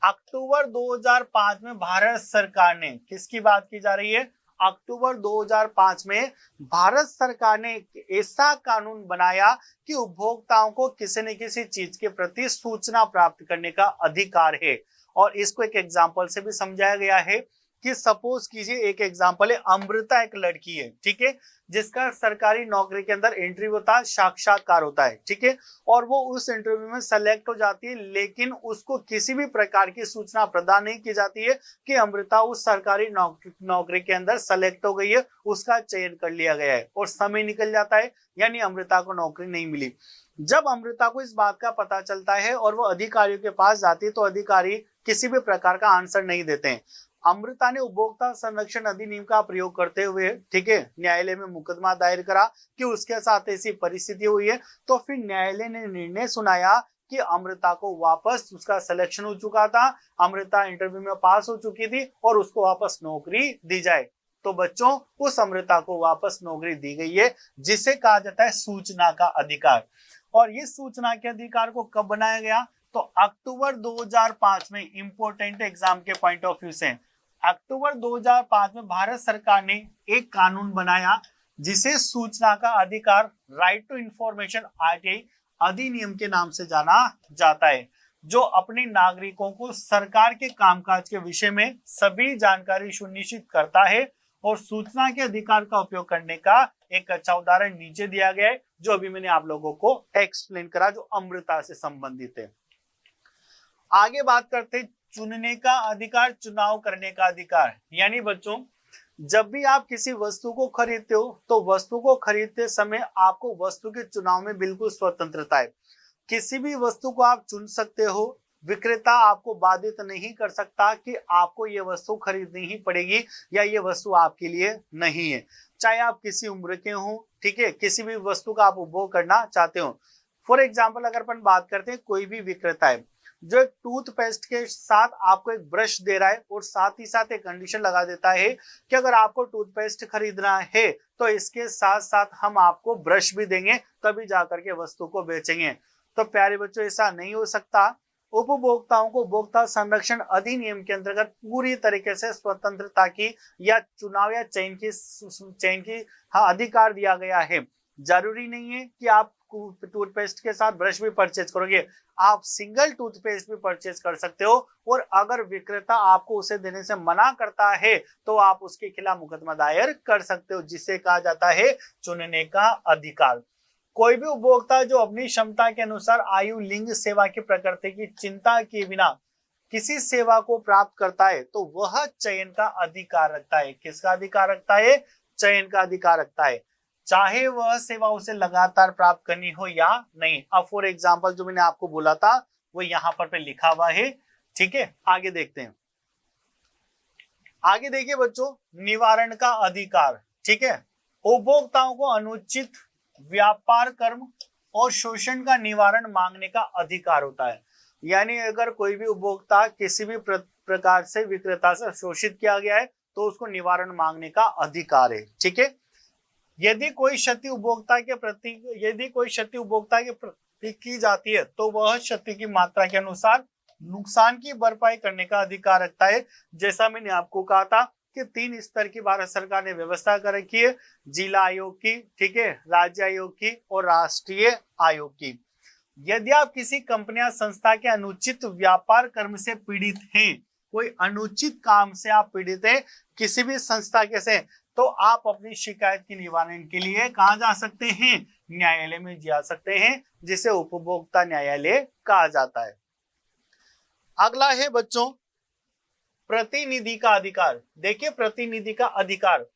अक्टूबर 2005 में भारत सरकार ने, किसकी बात की जा रही है, अक्टूबर 2005 में भारत सरकार ने एक ऐसा कानून बनाया कि उपभोक्ताओं को किसी न किसी चीज के प्रति सूचना प्राप्त करने का अधिकार है। और इसको एक एग्जांपल से भी समझाया गया है कि सपोज कीजिए, एक एग्जांपल है, अमृता एक लड़की है, ठीक है, जिसका सरकारी नौकरी के अंदर इंटरव्यू होता है, साक्षात्कार होता है, ठीक है, और वो उस इंटरव्यू में सेलेक्ट हो जाती है, लेकिन उसको किसी भी प्रकार की सूचना प्रदान नहीं की जाती है कि अमृता उस सरकारी नौकरी के अंदर सेलेक्ट हो गई है, उसका चयन कर लिया गया है, और समय निकल जाता है, यानी अमृता को नौकरी नहीं मिली। जब अमृता को इस बात का पता चलता है और वो अधिकारियों के पास जाती है तो अधिकारी किसी भी प्रकार का आंसर नहीं देते हैं। अमृता ने उपभोक्ता संरक्षण अधिनियम का प्रयोग करते हुए, ठीक है, न्यायालय में मुकदमा दायर करा कि उसके साथ ऐसी परिस्थिति हुई है। तो फिर न्यायालय ने निर्णय सुनाया कि अमृता को वापस, उसका सिलेक्शन हो चुका था, अमृता इंटरव्यू में पास हो चुकी थी और उसको वापस नौकरी दी जाए। तो बच्चों, उस अमृता को वापस नौकरी दी गई है, जिसे कहा जाता है सूचना का अधिकार। और इस सूचना के अधिकार को कब बनाया गया? तो अक्टूबर 2005 में, इंपोर्टेंट एग्जाम के पॉइंट ऑफ व्यू से, अक्टूबर 2005 में भारत सरकार ने एक कानून बनाया जिसे सूचना का अधिकार, राइट टू इंफॉर्मेशन आरटीआई अधिनियम के नाम से जाना जाता है, जो अपने नागरिकों को सरकार के कामकाज के विषय में सभी जानकारी सुनिश्चित करता है। और सूचना के अधिकार का उपयोग करने का एक अच्छा उदाहरण नीचे दिया गया है, जो अभी मैंने आप लोगों को एक्सप्लेन करा, जो अमृता से संबंधित है। आगे बात करते हैं चुनने का अधिकार, चुनाव करने का अधिकार। यानी बच्चों, जब भी आप किसी वस्तु को खरीदते हो तो वस्तु को खरीदते समय आपको वस्तु के चुनाव में बिल्कुल स्वतंत्रता है। किसी भी वस्तु को आप चुन सकते हो। विक्रेता आपको बाधित नहीं कर सकता कि आपको ये वस्तु खरीदनी ही पड़ेगी या ये वस्तु आपके लिए नहीं है, चाहे आप किसी उम्र के हो, ठीक है, किसी भी वस्तु का आप उपभोग करना चाहते हो। फॉर एग्जाम्पल, अगर अपन बात करते हैं, कोई भी विक्रेता है जो एक टूथपेस्ट के साथ आपको एक ब्रश दे रहा है और साथ ही साथ एक कंडीशन लगा देता है कि अगर आपको टूथपेस्ट खरीदना है तो इसके साथ साथ हम आपको ब्रश भी देंगे, तभी जाकर के वस्तु को बेचेंगे। तो प्यारे बच्चों, ऐसा नहीं हो सकता। उपभोक्ताओं को उपभोक्ता संरक्षण अधिनियम के अंतर्गत पूरी तरीके से स्वतंत्रता की या चुनाव या चयन की अधिकार दिया गया है। जरूरी नहीं है कि आप टूथपेस्ट के साथ ब्रश भी परचेज करोगे, आप सिंगल टूथपेस्ट भी परचेज कर सकते हो। और अगर विक्रेता आपको उसे देने से मना करता है तो आप उसके खिलाफ मुकदमा दायर कर सकते हो, जिसे कहा जाता है चुनने का अधिकार। कोई भी उपभोक्ता जो अपनी क्षमता के अनुसार आयु, लिंग, सेवा की प्रकृति की चिंता किए बिना किसी सेवा को प्राप्त करता है तो वह चयन का अधिकार रखता है। किसका अधिकार रखता है? चयन का अधिकार रखता है, चाहे वह सेवा उसे लगातार प्राप्त करनी हो या नहीं। अब फॉर एग्जाम्पल, जो मैंने आपको बोला था वो यहाँ पर लिखा हुआ है, ठीक है। आगे देखते हैं। आगे देखिए बच्चों, निवारण का अधिकार, ठीक है। उपभोक्ताओं को अनुचित व्यापार, कर्म और शोषण का निवारण मांगने का अधिकार होता है। यानी अगर कोई भी उपभोक्ता किसी भी प्रकार से विक्रेता से शोषित किया गया है तो उसको निवारण मांगने का अधिकार है, ठीक है। यदि कोई क्षति उपभोक्ता के प्रति की जाती है तो वह क्षति की मात्रा के अनुसार नुकसान की भरपाई करने का अधिकार रखता है। जैसा मैंने आपको कहा था कि 3 स्तर की भारत सरकार ने व्यवस्था कर रखी है, जिला आयोग की, ठीक है, राज्य आयोग की और राष्ट्रीय आयोग की। यदि आप किसी कंपनी या संस्था के अनुचित व्यापार कर्म से पीड़ित हैं, कोई अनुचित काम से आप पीड़ित हैं किसी भी संस्था के से, तो आप अपनी शिकायत के निवारण के लिए कहां जा सकते हैं? न्यायालय में जा सकते हैं, जिसे उपभोक्ता न्यायालय कहा जाता है। अगला है बच्चों प्रतिनिधि का अधिकार। देखिए, प्रतिनिधि का अधिकार,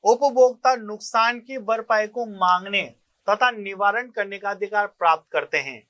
उपभोक्ता नुकसान की भरपाई को मांगने तथा निवारण करने का अधिकार प्राप्त करते हैं।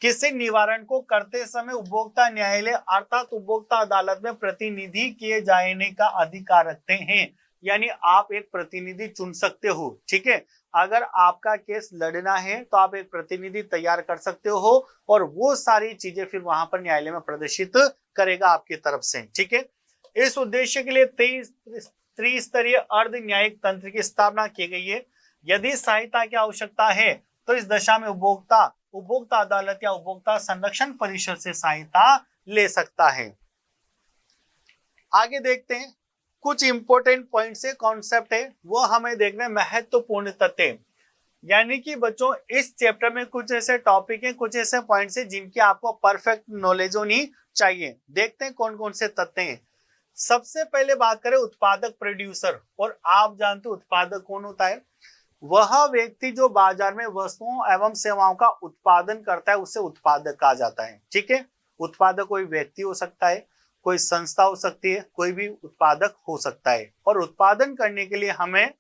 किसी निवारण को करते समय उपभोक्ता न्यायालय अर्थात उपभोक्ता अदालत में प्रतिनिधि किए जाने का अधिकार रखते हैं। यानी आप एक प्रतिनिधि चुन सकते हो, ठीक है। अगर आपका केस लड़ना है तो आप एक प्रतिनिधि तैयार कर सकते हो और वो सारी चीजें फिर वहां पर न्यायालय में प्रदर्शित करेगा आपकी तरफ से, ठीक है। इस उद्देश्य के लिए त्रिस्तरीय अर्ध न्यायिक तंत्र की स्थापना की गई है। यदि सहायता की आवश्यकता है तो इस दशा में उपभोक्ता अदालत या उपभोक्ता संरक्षण परिषद से सहायता ले सकता है। आगे देखते हैं, कुछ इंपॉर्टेंट पॉइंट से कॉन्सेप्ट है वो हमें देखने महत्वपूर्ण तथ्य। यानी कि बच्चों, इस चैप्टर में कुछ ऐसे टॉपिक हैं, कुछ ऐसे पॉइंट्स हैं जिनकी आपको परफेक्ट नॉलेज होनी चाहिए। देखते हैं कौन कौन से तथ्य हैं। सबसे पहले बात करें उत्पादक, प्रोड्यूसर। और आप जानते हो उत्पादक कौन होता है? वह व्यक्ति जो बाजार में वस्तुओं एवं सेवाओं का उत्पादन करता है उसे उत्पादक कहा जाता है, ठीक है। उत्पादक कोई व्यक्ति हो सकता है, कोई संस्था हो सकती है, कोई भी उत्पादक हो सकता है। और उत्पादन करने के लिए हमें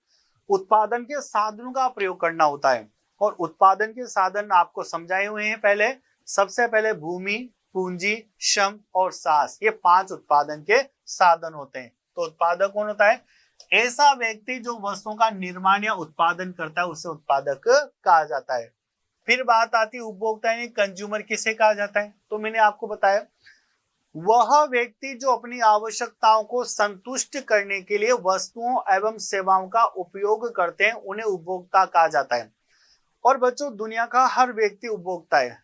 उत्पादन के साधनों का प्रयोग करना होता है। और उत्पादन के साधन आपको समझाए हुए हैं पहले। सबसे पहले भूमि, पूंजी, श्रम और साहस, ये 5 उत्पादन के साधन होते हैं। तो उत्पादक कौन होता है? ऐसा व्यक्ति जो वस्तुओं का निर्माण या उत्पादन करता है उसे उत्पादक कहा जाता है। फिर बात आती है उपभोक्ता यानी कंज्यूमर, किसे कहा जाता है? तो मैंने आपको बताया वह व्यक्ति जो अपनी आवश्यकताओं को संतुष्ट करने के लिए वस्तुओं एवं सेवाओं का उपयोग करते हैं उन्हें उपभोक्ता कहा जाता है। और बच्चों, दुनिया का हर व्यक्ति उपभोक्ता है,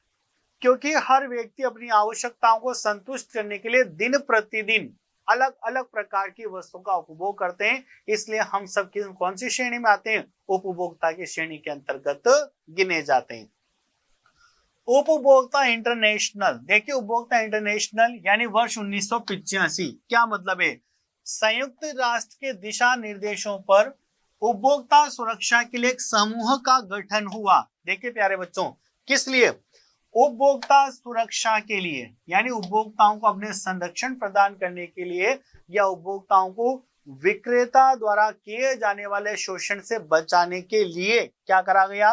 क्योंकि हर व्यक्ति अपनी आवश्यकताओं को संतुष्ट करने के लिए दिन प्रतिदिन अलग अलग प्रकार की वस्तुओं का उपभोग करते हैं। इसलिए हम सब कौन सी श्रेणी में आते हैं? उपभोक्ता की श्रेणी के अंतर्गत गिने जाते हैं। उपभोक्ता इंटरनेशनल, देखिए उपभोक्ता इंटरनेशनल यानी वर्ष 1985, क्या मतलब है? संयुक्त राष्ट्र के दिशा निर्देशों पर उपभोक्ता सुरक्षा के लिए एक समूह का गठन हुआ। देखिए प्यारे बच्चों, किस लिए? उपभोक्ता सुरक्षा के लिए, यानी उपभोक्ताओं को अपने संरक्षण प्रदान करने के लिए या उपभोक्ताओं को विक्रेता द्वारा किए जाने वाले शोषण से बचाने के लिए क्या करा गया?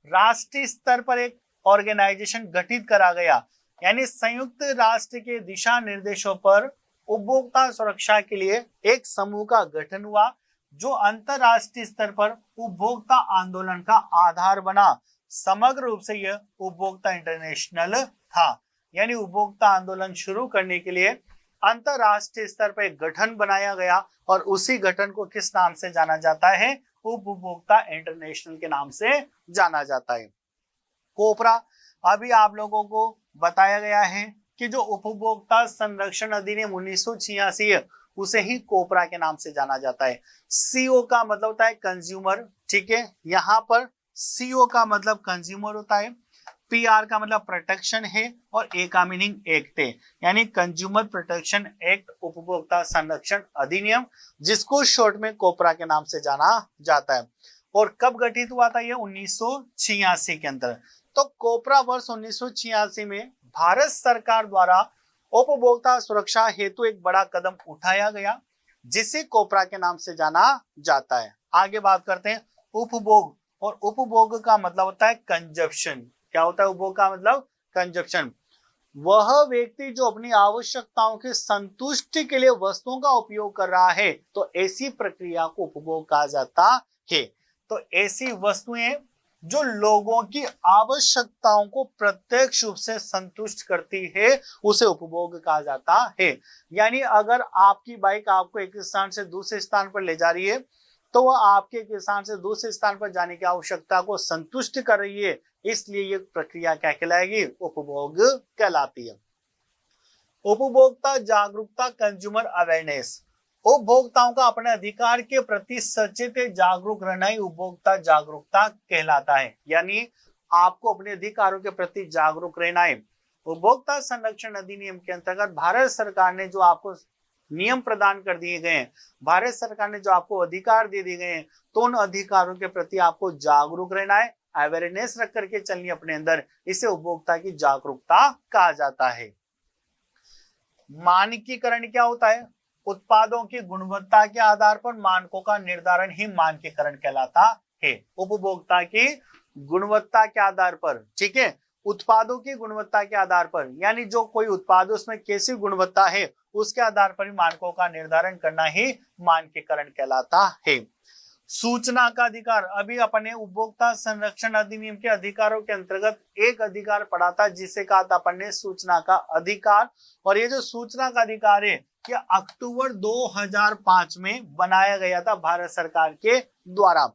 राष्ट्रीय स्तर पर एक ऑर्गेनाइजेशन गठित करा गया। यानी संयुक्त राष्ट्र के दिशा निर्देशों पर उपभोक्ता सुरक्षा के लिए एक समूह का गठन हुआ जो अंतरराष्ट्रीय स्तर पर उपभोक्ता आंदोलन का आधार बना। समग्र रूप से यह उपभोक्ता इंटरनेशनल था। यानी उपभोक्ता आंदोलन शुरू करने के लिए अंतरराष्ट्रीय स्तर पर एक गठन बनाया गया और उसी गठन को किस नाम से जाना जाता है? उपभोक्ता इंटरनेशनल के नाम से जाना जाता है। कोपरा, अभी आप लोगों को बताया गया है कि जो उपभोक्ता संरक्षण अधिनियम 1986 है उसे ही कोपरा के नाम से जाना जाता है। सीओ का मतलब होता है कंज्यूमर, ठीक है, यहाँ पर सीओ का मतलब कंज्यूमर होता है, पीआर का मतलब प्रोटेक्शन है और ए का मीनिंग एक्ट है, यानी कंज्यूमर प्रोटेक्शन एक्ट, उपभोक्ता संरक्षण अधिनियम, जिसको शॉर्ट में कोपरा के नाम से जाना जाता है। और कब गठित हुआ था? ये 1986 के अंदर। तो कोपरा वर्ष 1986 में भारत सरकार द्वारा उपभोक्ता सुरक्षा हेतु एक बड़ा कदम उठाया गया जिसे कोपरा के नाम से जाना जाता है। आगे बात करते हैं उपभोग, और उपभोग का मतलब होता है कंजप्शन। क्या होता है उपभोग का मतलब? कंजप्शन। वह व्यक्ति जो अपनी आवश्यकताओं की संतुष्टि के लिए वस्तुओं का उपयोग कर रहा है, तो ऐसी प्रक्रिया को उपभोग कहा जाता है। तो ऐसी वस्तुएं जो लोगों की आवश्यकताओं को प्रत्यक्ष रूप से संतुष्ट करती है उसे उपभोग कहा जाता है। यानी अगर आपकी बाइक आपको एक स्थान से दूसरे स्थान पर ले जा रही है तो वह आपके एक स्थान से दूसरे स्थान पर जाने की आवश्यकता को संतुष्ट कर रही है, इसलिए ये प्रक्रिया क्या कहलाएगी? उपभोग कहलाती है। उपभोक्ता जागरूकता, कंज्यूमर अवेयरनेस, उपभोक्ताओं का अपने अधिकार के प्रति सचेत जागरूक रहना ही उपभोक्ता जागरूकता कहलाता है। यानी आपको अपने अधिकारों के प्रति जागरूक रहना है। उपभोक्ता संरक्षण अधिनियम के अंतर्गत भारत सरकार ने जो आपको नियम प्रदान कर दिए गए हैं, भारत सरकार ने जो आपको अधिकार दे दिए गए हैं, तो उन अधिकारों के प्रति आपको जागरूक रहना है, अवेयरनेस रख करके चलनी अपने अंदर। इसे उपभोक्ता की जागरूकता कहा जाता है। मानकीकरण क्या होता है? उत्पादों की गुणवत्ता के आधार पर मानकों का निर्धारण ही मानकीकरण कहलाता है। उपभोक्ता की गुणवत्ता के आधार पर, ठीक है, उत्पादों की गुणवत्ता के आधार पर, यानी जो कोई उत्पाद उसमें कैसी गुणवत्ता है उसके आधार पर ही मानकों का निर्धारण करना ही मानकीकरण कहलाता है। सूचना का अधिकार, अभी अपने उपभोक्ता संरक्षण अधिनियम के अधिकारों के अंतर्गत एक अधिकार पढ़ा था जिसे कहा था अपन ने सूचना का अधिकार। और ये जो सूचना का अधिकार है कि अक्टूबर 2005 में बनाया गया था भारत सरकार के द्वारा।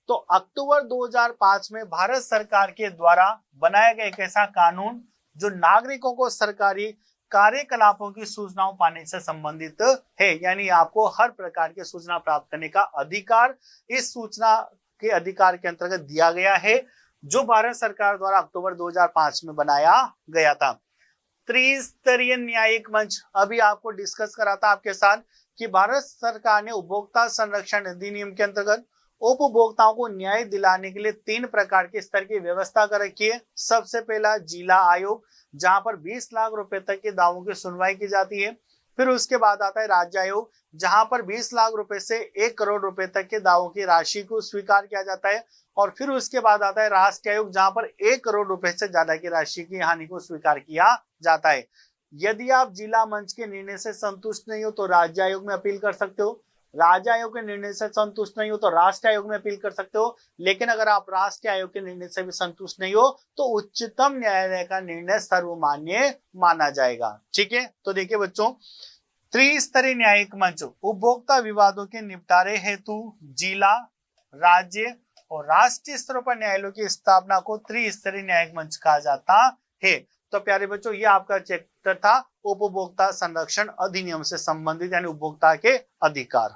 तो अक्टूबर 2005 में भारत सरकार के द्वारा बनाया गया एक ऐसा कानून जो नागरिकों को सरकारी कार्यकलापों की सूचनाओं पाने से संबंधित है। यानी आपको हर प्रकार की सूचना प्राप्त करने का अधिकार इस सूचना के अधिकार के अंतर्गत दिया गया है, जो भारत सरकार द्वारा अक्टूबर 2005 में बनाया गया था। त्रिस्तरीय न्यायिक मंच, अभी आपको डिस्कस करा था आपके साथ कि भारत सरकार ने उपभोक्ता संरक्षण अधिनियम के अंतर्गत उपभोक्ताओं को न्याय दिलाने के लिए 3 प्रकार के स्तर की व्यवस्था कर रखी है। सबसे पहला जिला आयोग, जहां पर 20 लाख रुपए तक के दावों की सुनवाई की जाती है। फिर उसके बाद आता है राज्य आयोग, जहां पर 20 लाख रुपए से 1 करोड़ रुपए तक के दावों की राशि को स्वीकार किया जाता है। और फिर उसके बाद आता है राष्ट्रीय आयोग, जहां पर 1 करोड़ रुपए से ज्यादा की राशि की हानि को स्वीकार किया जाता है। यदि आप जिला मंच के निर्णय से संतुष्ट नहीं हो तो राज्य आयोग में अपील कर सकते हो, राज्य आयोग के निर्णय से संतुष्ट नहीं हो तो राष्ट्रीय आयोग में अपील कर सकते हो। लेकिन अगर आप राष्ट्रीय आयोग के निर्णय से भी संतुष्ट नहीं हो तो उच्चतम न्यायालय का निर्णय सर्वमान्य माना जाएगा। ठीक है, तो देखिए बच्चों, त्रिस्तरीय न्यायिक मंच उपभोक्ता विवादों के निपटारे हेतु जिला, राज्य और राष्ट्रीय स्तरों पर न्यायालयों की स्थापना को त्रिस्तरीय न्यायिक मंच कहा जाता है। तो प्यारे बच्चों, ये आपका चैप्टर था उपभोक्ता संरक्षण अधिनियम से संबंधित, यानी उपभोक्ता के अधिकार।